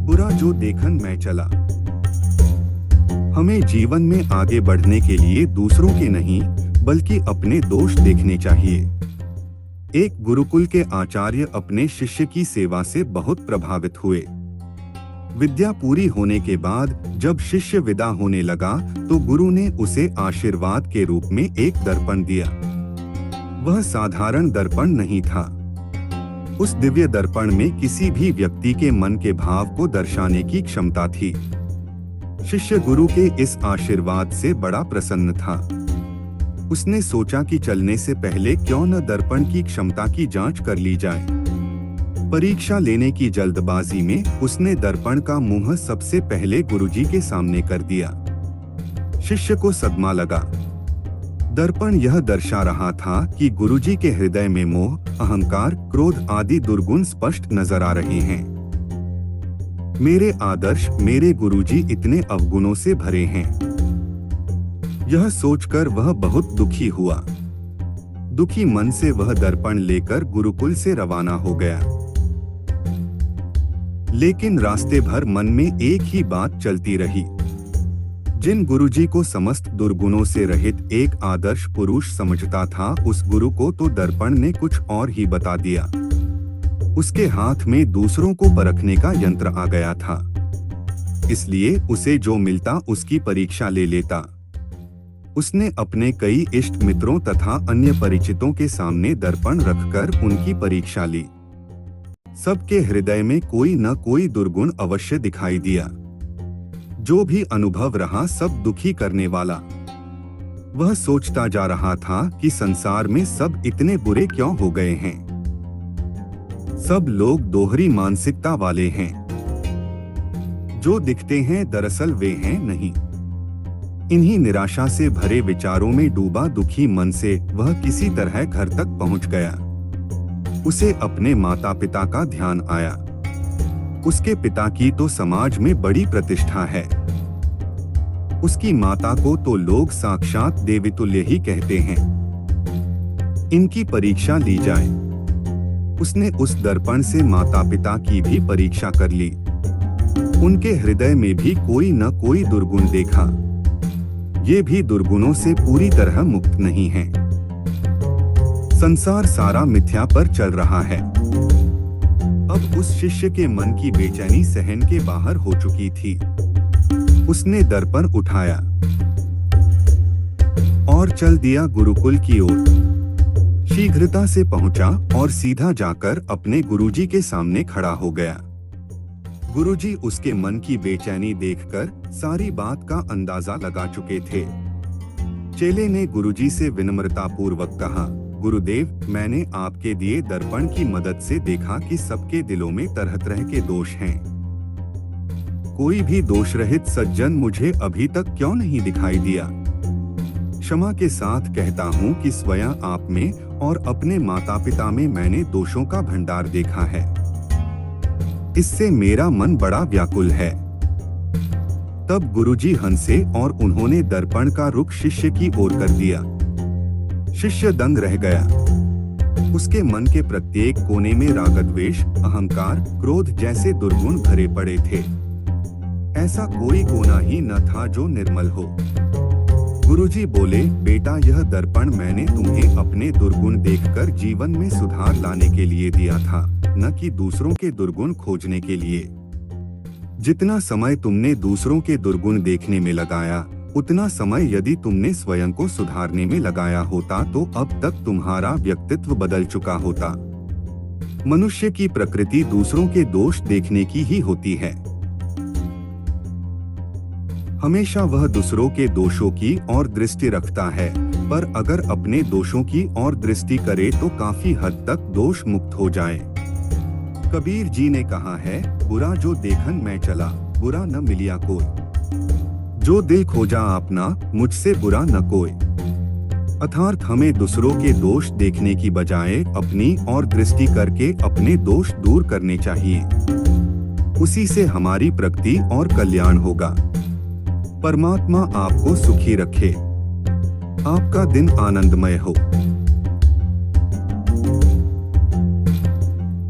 बुरा जो देखन मैं चला। हमें जीवन में आगे बढ़ने के लिए दूसरों के नहीं बल्कि अपने दोष देखने चाहिए। एक गुरुकुल के आचार्य अपने शिष्य की सेवा से बहुत प्रभावित हुए। विद्या पूरी होने के बाद जब शिष्य विदा होने लगा तो गुरु ने उसे आशीर्वाद के रूप में एक दर्पण दिया। वह साधारण दर्पण नहीं था। उस दिव्य दर्पण में किसी भी व्यक्ति के मन के भाव को दर्शाने की क्षमता थी। शिष्य गुरु के इस आशीर्वाद से बड़ा प्रसन्न था। उसने सोचा कि चलने से पहले क्यों न दर्पण की क्षमता की जांच कर ली जाए। परीक्षा लेने की जल्दबाजी में उसने दर्पण का मुंह सबसे पहले गुरुजी के सामने कर दिया। शिष्य को सदमा लगा। दर्पण यह दर्शा रहा था कि गुरुजी के हृदय में मोह, अहंकार, क्रोध आदि दुर्गुण स्पष्ट नजर आ रहे हैं। मेरे आदर्श, मेरे गुरुजी इतने अवगुणों से भरे हैं। यह सोचकर वह बहुत दुखी हुआ। दुखी मन से वह दर्पण लेकर गुरुकुल से रवाना हो गया। लेकिन रास्ते भर मन में एक ही बात चलती रही। जिन गुरुजी को समस्त दुर्गुणों से रहित एक आदर्श पुरुष समझता था, उस गुरु को तो दर्पण ने कुछ और ही बता दिया। उसके हाथ में दूसरों को परखने का यंत्र आ गया था, इसलिए उसे जो मिलता उसकी परीक्षा ले लेता। उसने अपने कई इष्ट मित्रों तथा अन्य परिचितों के सामने दर्पण रखकर उनकी परीक्षा ली। सबके हृदय में कोई न कोई दुर्गुण अवश्य दिखाई दिया। जो भी अनुभव रहा सब दुखी करने वाला। वह सोचता जा रहा था कि संसार में सब इतने बुरे क्यों हो गए हैं। सब लोग दोहरी मानसिकता वाले हैं। जो दिखते हैं दरअसल वे हैं नहीं। इन्हीं निराशा से भरे विचारों में डूबा दुखी मन से वह किसी तरह घर तक पहुंच गया। उसे अपने माता पिता का ध्यान आया। उसके पिता की तो समाज में बड़ी प्रतिष्ठा है। उसकी माता को तो लोग साक्षात देवीतुल्य ही कहते हैं। इनकी परीक्षा ली जाए। उसने उस दर्पण से माता पिता की भी परीक्षा कर ली। उनके हृदय में भी कोई न कोई दुर्गुण देखा। ये भी दुर्गुणों से पूरी तरह मुक्त नहीं है। संसार सारा मिथ्या पर चल रहा है। अब उस शिष्य के मन की बेचैनी सहन के बाहर हो चुकी थी। उसने दर्पण उठाया और चल दिया गुरुकुल की ओर। शीघ्रता से पहुंचा और सीधा जाकर अपने गुरुजी के सामने खड़ा हो गया। गुरुजी उसके मन की बेचैनी देखकर सारी बात का अंदाजा लगा चुके थे। चेले ने गुरुजी से विनम्रता पूर्वक कहा, गुरुदेव, मैंने आपके दिए दर्पण की मदद से देखा कि सबके दिलों में तरह तरह के दोष हैं। कोई भी दोष रहित सज्जन मुझे अभी तक क्यों नहीं दिखाई दिया। क्षमा के साथ कहता हूँ कि स्वयं आप में और अपने माता पिता में मैंने दोषों का भंडार देखा है। इससे मेरा मन बड़ा व्याकुल है। तब गुरुजी हंसे और उन्होंने दर्पण का रुख शिष्य की ओर कर दिया। शिष्य दंग रह गया। उसके मन के प्रत्येक कोने में रागद्वेष, अहंकार, क्रोध जैसे दुर्गुण भरे पड़े थे। ऐसा कोई कोना ही न था जो निर्मल हो। गुरुजी बोले, बेटा, यह दर्पण मैंने तुम्हें अपने दुर्गुण देखकर जीवन में सुधार लाने के लिए दिया था, न कि दूसरों के दुर्गुण खोजने के लिए। जितना समय तुमने दूसरों के दुर्गुण देखने में लगाया, उतना समय यदि तुमने स्वयं को सुधारने में लगाया होता तो अब तक तुम्हारा व्यक्तित्व बदल चुका होता। मनुष्य की प्रकृति दूसरों के दोष देखने की ही होती है। हमेशा वह दूसरों के दोषों की ओर दृष्टि रखता है, पर अगर अपने दोषों की ओर दृष्टि करे तो काफी हद तक दोष मुक्त हो जाए। कबीर जी ने कहा है, बुरा जो देखन मैं चला, बुरा न मिलिया कोई। जो दिल खोजा अपना, मुझसे बुरा न कोई। अर्थात हमें दूसरों के दोष देखने की बजाय अपनी ओर दृष्टि करके अपने दोष दूर करने चाहिए। उसी से हमारी प्रगति और कल्याण होगा। परमात्मा आपको सुखी रखे। आपका दिन आनंदमय हो।